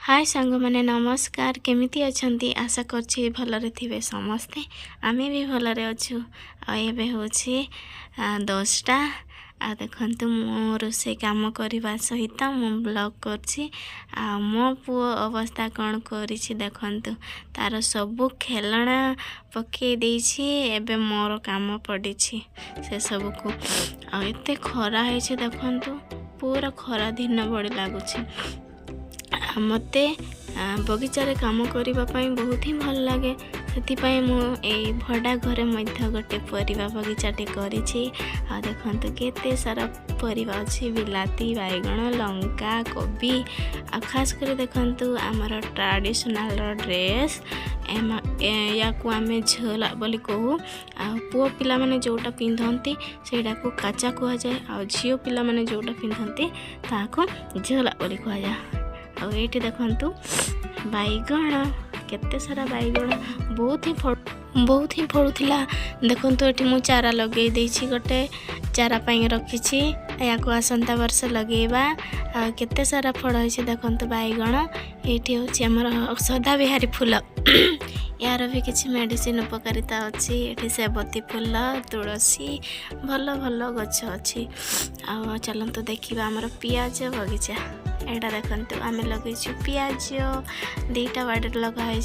हाय सांग मैंने नमस्कार केमिति अछंती आशा करछि भलरे थिबे समस्ते आमे भी भलरे अछु आ एबे होछि 10टा आ देखंतु मो रोसे काम करबा सहित मो ब्लॉग करछि आ मो पुओ अवस्था कोन करिछि देखंतु तार सब खेलना पके देछि एबे मोर काम पडिछि से सब को आ एते खरा हेछि देखंतु पूरा खरा दिन बड़ी लागुछि मते बगीचारे काम करने बहुत ही भल लगे से मु भड़ा घरे मध्य गोटे परिवा बगीचाटे करिछि आ देखंतु केते सारा परिवा अछि बिलाती बाइगण लंका कोबी आ खास कर देखंतु आमर ट्रेडिशनल ड्रेस या को आमे झोला बोली कहू आ पुओ पिला माने जोटा पिंधंती सेटा को काचा कहा जाए आ झियो पिला माने जोटा पिंधंती ताको झोला बोली कहा जाए आ एठी देखंतु बाइगण केते सारा बाइगण बहुत ही फड़ुथिला देखंतु एठी मु चारा लगे देछि गोटे चारा पाई रखिछि या को आसंता वर्ष लगेबा आ केते सारा फड़ होछि देखंतु बाइगण एठी होछि हमर सदा बिहारी फूल यार भी किसी मेडिसिन उपकारिता अच्छी ये सेबती फूल तुलसी भल भल गछ अच्छी आ चलतु देखा आमर पियाज बगीचा एटा देखंतु आमे लगेछु पियाज दीटा बाड़े लगाई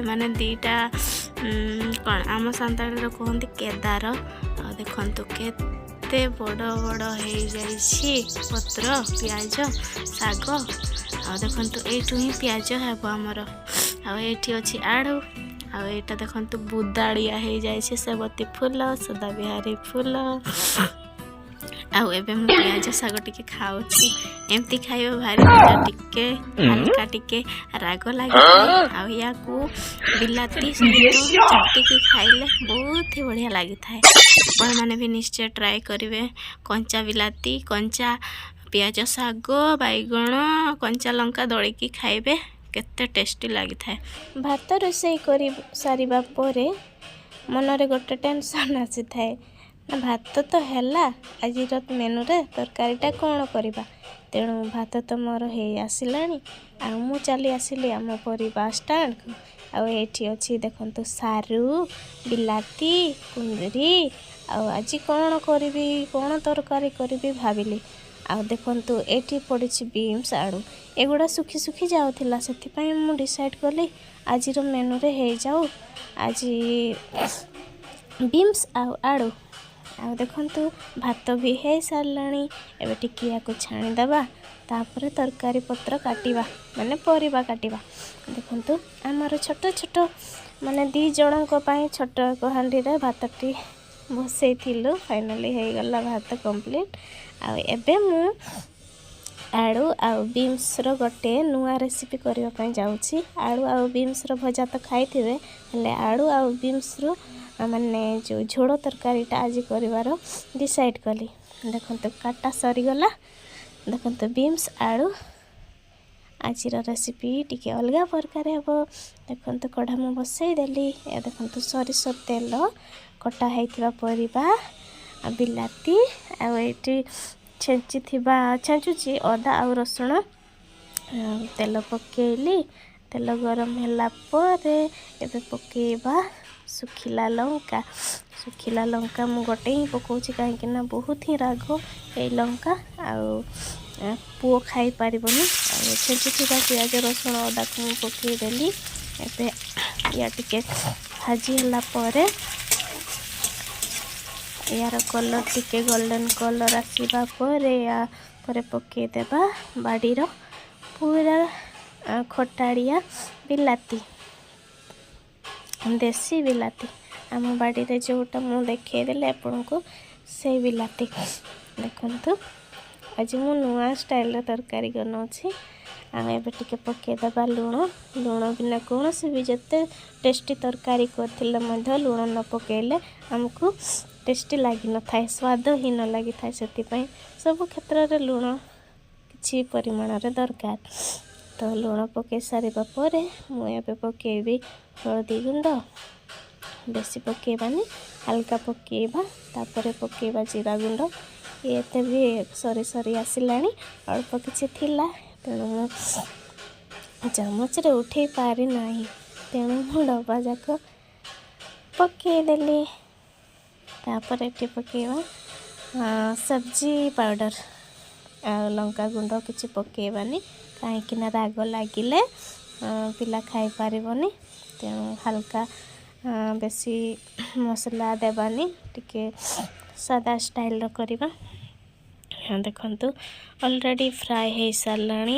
माने दीटा कौन आम सांताड़ी कहते केदार आ देखंतु केते बड़ बड़ हो जाइछि पत्र पियाज साग आ देखंतु एठू ही पियाज हेबो हमर आ एठी अछि आड़ू आ एटा देखंतु बुदाड़िया हो जाइछि सेबती फूल सदा बिहारी फूल आउ एबे मु पियाज साग टिके खाउछि एमती खाइबो भारी मजा टिके हल्का टिके राग लागे आ या को बिलाती चटकी खाइले बहुत ही बढ़िया लागि थाए आपण माने भी निश्चय ट्राई करिवे कंचा बिलाती कंचा पियाज साग बाइगण कंचा लंका दळिकी खाइबे केते टेस्टी लागि थाए भात रोसई करी सारिबा परे मनरे गोटे टेंशन आसी थाए भात तो हैला आज मेनू रे तरकारीटा कौन करवा तेणु भात तो मोर हो आसलानी आ मु चली आसिली आम परिवा स्टैंड को आठी अच्छी देखंतु सारू बिलाती कुंदरी आज कौन करी कौन तरकारी करी भाविली आ देखंतु एठी पड़ी बीन्स आड़ू एगुड़ा सुखी सुखी जाऊला से मु डिसाइड कली आज मेनू रे हो जाऊ आज बीन्स आड़ू आ देखंतु भात भी हो साराणी एबे टिकिया को छाणीदबा तापर तरकारी पत्र काटिबा माने परिबा काटिबा देखंतु आमर छोट छोट माने 2 जनक पई छोट हांडी रे भातटी बसई थिलु फाइनली हो गला भात कंप्लीट आ एबे मु आलू आ बीन्स रो गोटे नुआ रेसिपी करबा पई जाउछि आलू आ बीन्स रो भजा तो खाइथिबे हले आलू आ बीन्स रो माने जो झोड़ तरकारीटा आज कर डिसाइड कली देखंतु काटा सरीगला देखंतु बीन्स आलू आज रेसिपी टिके अलग प्रकार हे देखंतु कढ़ा मु बसई देली ए देखंतु सरिष तेल कटा होइथिबा परिबा बिलाती आ एटी छेंची थिबा छेंचुची अदा आ रसुण तेल पकेली तेल गरम होला परे एबे पकेबा सुखिला लंका मु गोटे ही पकाउछि काहेकि ना बहुत ही राग ए लंका आ पुओ खाई पारिबनी आ छेंचुथिबा पियाज रसुण अदा को मु पके देली एबे या टिके भाजी होला परे यार कलर टिके गोल्डन कलर आसीबा परे या परे पके देबा बाड़ी रो पूरा खटाड़िया बिलाती देसी बिलाती आम बाड़ी रे जोटा मु देखे देले आपन को से बिलाती देखंतु आज मु नुआ स्टाइल तरकारी गनोछि आ एबे टिके पके देबा लूण बिना कौन से भी जते टेस्टी तरकारी करथिले मध्य लूण न पकेले हमको टेस्टी लगी न थाए स्वाद ही न लगी थाए से सब क्षेत्र रे लूण किछि परिमाण रे दरकार तो लूण पके सारिबा परे मु एबे पकेबी हळदी गुंड बेसी पकेबानी हल्का पकेबा तापरे पकेबा जीरा गुंड ये भी सरी सरी आसिलानी अल्प किछि थिला तेणु ଚାମଚରେ ଉଠେଇ ପାରି ନାହିଁ, ତେଣୁ ମୁଁ ଡବା ଯାକ ପକାଇଦେଲି। ତାପରେ ଏଠି ପକାଇବା ସବଜି ପାଉଡ଼ର ଆଉ ଲଙ୍କା ଗୁଣ୍ଡ କିଛି ପକାଇବାନି, କାହିଁକିନା ରାଗ ଲାଗିଲେ ପିଲା ଖାଇପାରିବନି। ତେଣୁ ହାଲକା ବେଶୀ ମସଲା ଦେବାନି, ଟିକେ ସାଦା ଷ୍ଟାଇଲ୍ର କରିବା। ଦେଖନ୍ତୁ ଅଲରେଡ଼ି ଫ୍ରାଏ ହେଇସାରିଲାଣି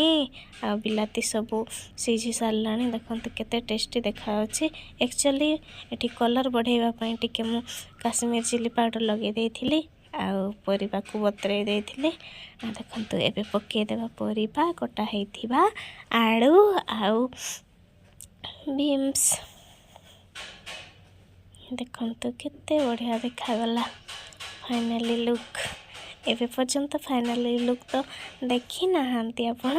ଆଉ ବିଲାତି ସବୁ ସିଝି ସାରିଲାଣି। ଦେଖନ୍ତୁ କେତେ ଟେଷ୍ଟି ଦେଖାଯାଉଛି। ଆକ୍ଚୁଆଲି ଏଠି କଲର୍ ବଢ଼େଇବା ପାଇଁ ଟିକେ ମୁଁ କାଶ୍ମୀର ଚିଲି ପାଉଡ଼ର ଲଗାଇ ଦେଇଥିଲି ଆଉ ପରିବାକୁ ବତୁରେଇ ଦେଇଥିଲି। ଦେଖନ୍ତୁ ଏବେ ପକାଇଦେବା ପରିବା, କଟା ହେଇଥିବା ଆଳୁ ଆଉ ବିନ୍ସ। ଦେଖନ୍ତୁ କେତେ ବଢ଼ିଆ ଦେଖାଗଲା ଫାଇନାଲି ଲୁକ୍। ଏବେ ପର୍ଯ୍ୟନ୍ତ ଫାଇନାଲି ଲୁକ୍ ତ ଦେଖି ନାହାନ୍ତି ଆପଣ।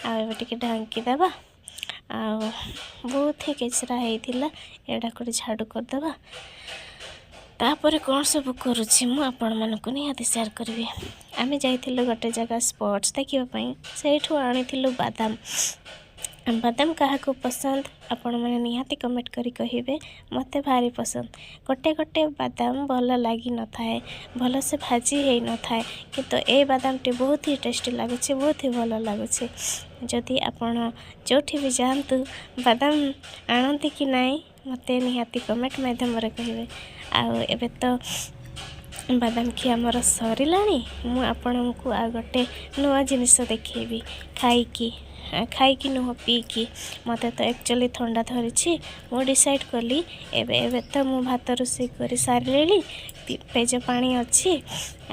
ଆଉ ଏବେ ଟିକେ ଢାଙ୍କି ଦେବା। ଆଉ ବହୁତ ହି କେଚରା ହେଇଥିଲା, ଏଇଟା ଗୋଟେ ଝାଡ଼ୁ କରିଦେବା। ତାପରେ କ'ଣ ସବୁ କରୁଛି ମୁଁ ଆପଣମାନଙ୍କୁ ନିହାତି ସେୟାର କରିବି। ଆମେ ଯାଇଥିଲୁ ଗୋଟେ ଜାଗା ସ୍ପଟ୍ସ ଦେଖିବା ପାଇଁ, ସେଇଠୁ ଆଣିଥିଲୁ ବାଦାମ। ବାଦାମ କାହାକୁ ପସନ୍ଦ ଆପଣମାନେ ନିହାତି କମେଣ୍ଟ କରି କହିବେ। ମୋତେ ଭାରି ପସନ୍ଦ। ଗୋଟେ ଗୋଟେ ବାଦାମ ଭଲ ଲାଗିନଥାଏ, ଭଲସେ ଭାଜି ହେଇନଥାଏ, କିନ୍ତୁ ଏଇ ବାଦାମଟି ବହୁତ ହି ଟେଷ୍ଟି ଲାଗୁଛି, ବହୁତ ହି ଭଲ ଲାଗୁଛି। ଯଦି ଆପଣ ଯେଉଁଠି ବି ଯାଆନ୍ତୁ ବାଦାମ ଆଣନ୍ତି କି ନାହିଁ ମୋତେ ନିହାତି କମେଣ୍ଟ ମାଧ୍ୟମରେ କହିବେ। ଆଉ ଏବେ ତ ବାଦାମ ଖିଆ ଆମର ସରିଲାଣି। ମୁଁ ଆପଣଙ୍କୁ ଆଉ ଗୋଟେ ନୂଆ ଜିନିଷ ଦେଖେଇବି, ଖାଇକି ନୁହଁ ପିଇକି। ମୋତେ ତ ଆକ୍ଚୁଆଲି ଥଣ୍ଡା ଧରିଛି। ମୁଁ ଡିସାଇଡ଼୍ କଲି ଏବେ ତ ମୁଁ ଭାତ ରୋଷେଇ କରି ସାରିଲିଣି, ପେଜ ପାଣି ଅଛି,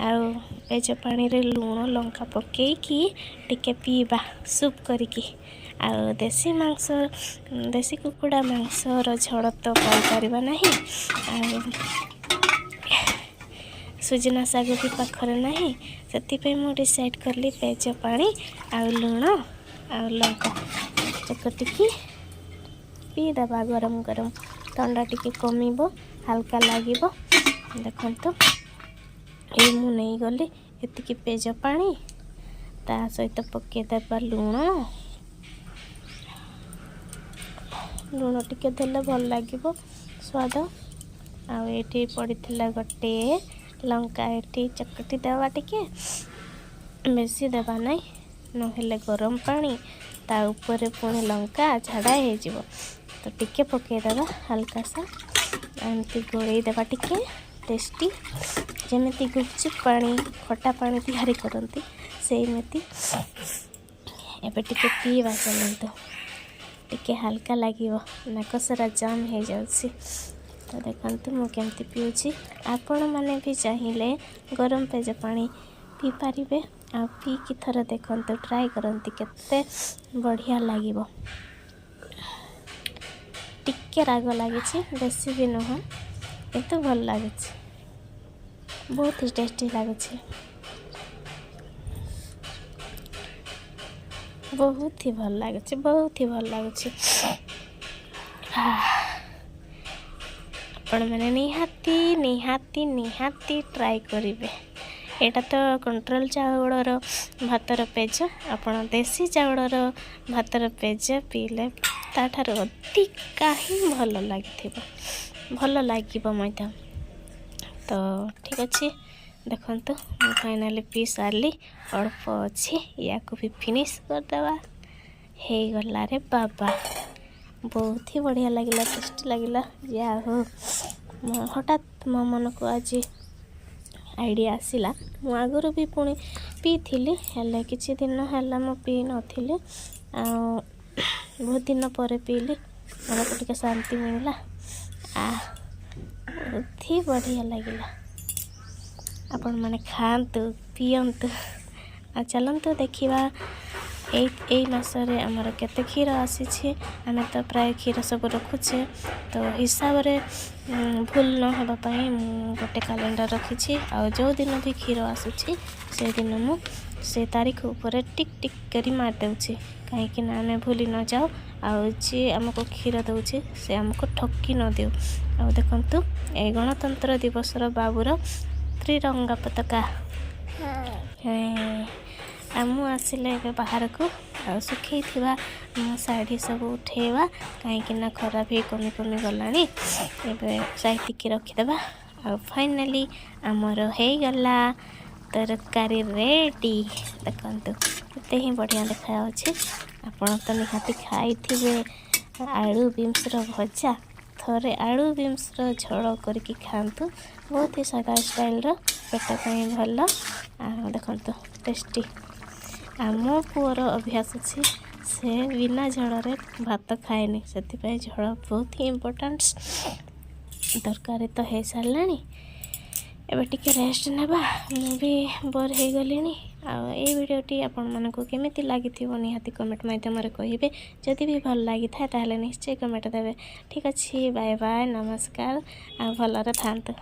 ଆଉ ପେଜ ପାଣିରେ ଲୁଣ ଲଙ୍କା ପକାଇକି ଟିକେ ପିଇବା ସୁପ୍ କରିକି। ଆଉ ଦେଶୀ କୁକୁଡ଼ା ମାଂସର ଝୋଳ ତ ପାଇପାରିବା ନାହିଁ, ଆଉ ସୁଜନା ଶାଗ ବି ପାଖରେ ନାହିଁ। ସେଥିପାଇଁ ମୁଁ ଡିସାଇଡ଼୍ କଲି ପେଜ ପାଣି ଆଉ ଲୁଣ ଆଉ ଲଙ୍କା ଚକଟିକି ପିଇଦେବା ଗରମ ଗରମ। ଥଣ୍ଡା ଟିକେ କମିବ, ହାଲକା ଲାଗିବ। ଦେଖନ୍ତୁ ଏଇ ମୁଁ ନେଇଗଲି ଏତିକି ପେଜ ପାଣି, ତା ସହିତ ପକାଇଦେବା ଲୁଣ ଟିକେ ଦେଲେ ଭଲ ଲାଗିବ ସ୍ୱାଦ। ଆଉ ଏଇଠି ପଡ଼ିଥିଲା ଗୋଟେ ଲଙ୍କା, ଏଠି ଚକଟି ଦେବା ଟିକେ, ବେଶୀ ଦେବା ନାହିଁ, ନହେଲେ ଗରମ ପାଣି ତା ଉପରେ ପୁଣି ଲଙ୍କା ଝାଡ଼ା ହେଇଯିବ। ତ ଟିକେ ପକାଇଦେବା ହାଲକାସା, ଏମିତି ଗୋଳେଇ ଦେବା ଟିକେ ଟେଷ୍ଟି, ଯେମିତି ଗୁପଚୁପ୍ ପାଣି ଖଟା ପାଣି ତିଆରି କରନ୍ତି ସେଇମିତି। ଏବେ ଟିକେ ପିଇବା ଚାଲନ୍ତୁ, ଟିକେ ହାଲକା ଲାଗିବ, ନାକ ସାରା ଜାମ୍ ହେଇଯାଉଛି। ତ ଦେଖନ୍ତୁ ମୁଁ କେମିତି ପିଉଛି। ଆପଣମାନେ ବି ଚାହିଁଲେ ଗରମ ପେଜ ପାଣି ପିଇପାରିବେ। ଆଉ ପିଇକି ଥରେ ଦେଖନ୍ତୁ, ଟ୍ରାଏ କରନ୍ତି, କେତେ ବଢ଼ିଆ ଲାଗିବ। ଟିକେ ରାଗ ଲାଗିଛି, ବେଶୀ ବି ନୁହଁ, କିନ୍ତୁ ଭଲ ଲାଗୁଛି, ବହୁତ ହି ଟେଷ୍ଟି ଲାଗୁଛି, ବହୁତ ହି ଭଲ ଲାଗୁଛି, ବହୁତ ହି ଭଲ ଲାଗୁଛି। ଆପଣମାନେ ନିହାତି ଟ୍ରାଏ କରିବେ। ଏଇଟା ତ କଣ୍ଟ୍ରୋଲ ଚାଉଳର ଭାତର ପେଜ, ଆପଣ ଦେଶୀ ଚାଉଳର ଭାତର ପେଜ ପିଇଲେ ତାଠାରୁ ଅଧିକା ହିଁ ଭଲ ଲାଗିବ ମଧ୍ୟ। ତ ଠିକ୍ ଅଛି, ଦେଖନ୍ତୁ ମୁଁ ଫାଇନାଲି ପିଇ ସାରିଲି, ଅଳ୍ପ ଅଛି, ୟାକୁ ବି ଫିନିଶ୍ କରିଦେବା। ହେଇଗଲା ରେ ବାବା, ବହୁତ ହି ବଢ଼ିଆ ଲାଗିଲା, ଟେଷ୍ଟି ଲାଗିଲା। ଯାହା ହଉ ହଠାତ୍ ମୋ ମନକୁ ଆଜି ଆଇଡ଼ିଆ ଆସିଲା। ମୁଁ ଆଗରୁ ବି ପୁଣି ପିଇଥିଲି, ହେଲେ କିଛି ଦିନ ହେଲା ମୁଁ ପିଇ ନଥିଲି। ଆଉ ବହୁତ ଦିନ ପରେ ପିଇଲି, ମନକୁ ଟିକେ ଶାନ୍ତି ମିଳିଲା। ବହୁତ ହି ବଢ଼ିଆ ଲାଗିଲା। ଆପଣମାନେ ଖାଆନ୍ତୁ, ପିଅନ୍ତୁ। ଆଉ ଚାଲନ୍ତୁ ଦେଖିବା ଏଇ ମାସରେ ଆମର କେତେ କ୍ଷୀର ଆସିଛି। ଆମେ ତ ପ୍ରାୟ କ୍ଷୀର ସବୁ ରଖୁଛେ, ତ ହିସାବରେ ଭୁଲ ନ ହେବା ପାଇଁ ମୁଁ ଗୋଟେ କ୍ୟାଲେଣ୍ଡର ରଖିଛି। ଆଉ ଯେଉଁ ଦିନ ବି କ୍ଷୀର ଆସୁଛି ସେଇଦିନ ମୁଁ ସେ ତାରିଖ ଉପରେ ଟିକ୍ ଟିକ୍ କରି ମାରିଦେଉଛି, କାହିଁକିନା ଆମେ ଭୁଲି ନ ଯାଉ, ଆଉ ଯିଏ ଆମକୁ କ୍ଷୀର ଦେଉଛି ସେ ଆମକୁ ଠକି ନ ଦେଉ। ଆଉ ଦେଖନ୍ତୁ ଏଇ ଗଣତନ୍ତ୍ର ଦିବସର ବାବୁର ତ୍ରିରଙ୍ଗା ପତାକା। ଆଉ ମୁଁ ଆସିଲେ ଏବେ ବାହାରକୁ आ सुखई शाढ़ी सब उठेवा कहीं खराब ही कमी कमी गलानी एबे साइतिकी रखीदेवा। आ फाइनाली आमर हो गला तरकारी रेडी। देखंतु केते ही बढ़िया देखा अछि। आपण तो निहाती खाइथिबे आलू बीन्स भजा। थरे आलू बीन्स झोल करके खातु बहुत ही सादा स्टाइल पेट पाई भल। देखंतु टेस्टी। आम पुअर अभ्यास अच्छी से बिना झोल भात खाएनि से झोल बहुत ही इम्पोर्टाट। तरकारी तो हो सारा एबे टिके रेस्ट नेबा। मु भी बोर हो गली। आई भिडियोटी आपण मानक केमिति लगी निहाती कमेंट माध्यम कहे। जदि भी भल लगी था ताहले निश्चय कमेंट देवे। ठीक अच्छे बाय बाय नमस्कार। आ भलरे थांतु।